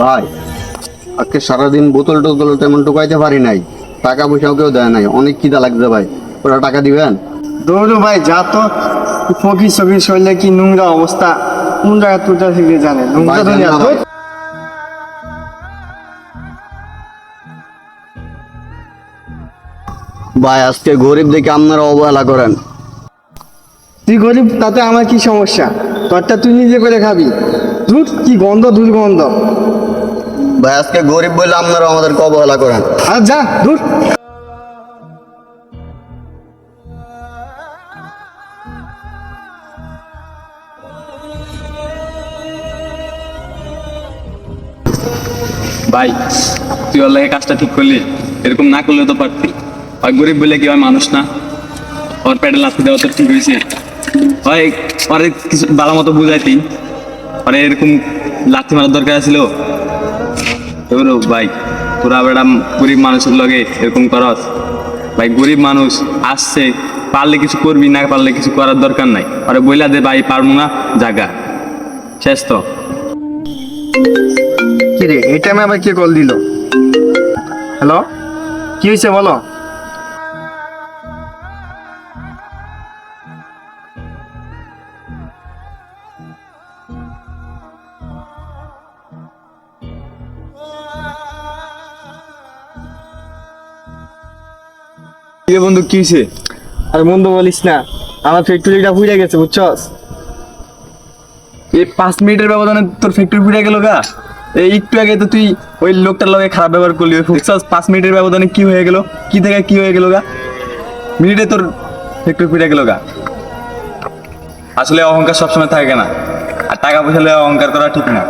ভাই আজকে সারাদিন বোতল টোতল তেমন টোকাইতে পারি নাই, টাকা পয়সাও কেউ দেয় নাই, অনেক খিদা লাগছে ভাই, ওরা টাকা দিবেন? দৌড়ো ভাই, যা তো। ফকির সকির শরীরে কি নোংরা অবস্থা, কোন জায়গা তুলতে শিখে জানে নোংরা ভাই, দুনিয়া জানি না তো। ভাই। ভাই আজকে গরিব দেখে আপনারা অবহেলা করেন। তুই গরিব তাতে আমার কি সমস্যা? তোরটা তুই নিজে করে খাবি। ধুর, কি গন্ধ, দুর্গন্ধ। ভাই আজকে গরিব বলে আপনারা আমাদেরকে অবহেলা করেন। আর যা দূর। ভাই তুই ওর লাগে কাজটা ঠিক করলি, এরকম না করলে তো পারতি। হয় গরিব বলে কি হয় মানুষ না? ওর পেটে লাথি দেওয়া তো ঠিক হয়েছে। হয় ওরে কিছু ভালো মতো বুঝাইতি, ওরে এরকম লাথি মারার দরকার ছিল? এবার ভাই তোরা বেড়া গরিব মানুষের লগে এরকম করস? ভাই গরিব মানুষ আসছে, পারলে কিছু করবি, না পারলে কিছু করার দরকার নাই। ওরে বইলা দে ভাই পারবো না, জাগা শেষ তো। কি রে, এই টাইমে আবার কে কল দিল? হ্যালো, কি হয়েছে বলো? কি রে বন্ধু, কি হয়েছে? আর বন্ধু বলিস না, আমার ফ্যাক্টরিটা পুড়ে গেছে বুঝছস। এই 5 মিনিটের ব্যবধানে তোর ফ্যাক্টরি পুড়ে গেল গা? এই একটু আগে তো তুই ওই লোকটার লগে খারাপ ব্যবহার করলি, ওই 5 মিনিটের ব্যবধানে কি হয়ে গেল? কি থেকে কি হয়ে গেল গা? মিনিটে তোর ফ্যাক্টরি পুড়ে গেল গা। আসলে অহংকার সবসময় থাকে না, আর টাকা পয়সা লয়ে অহংকার করা ঠিক না।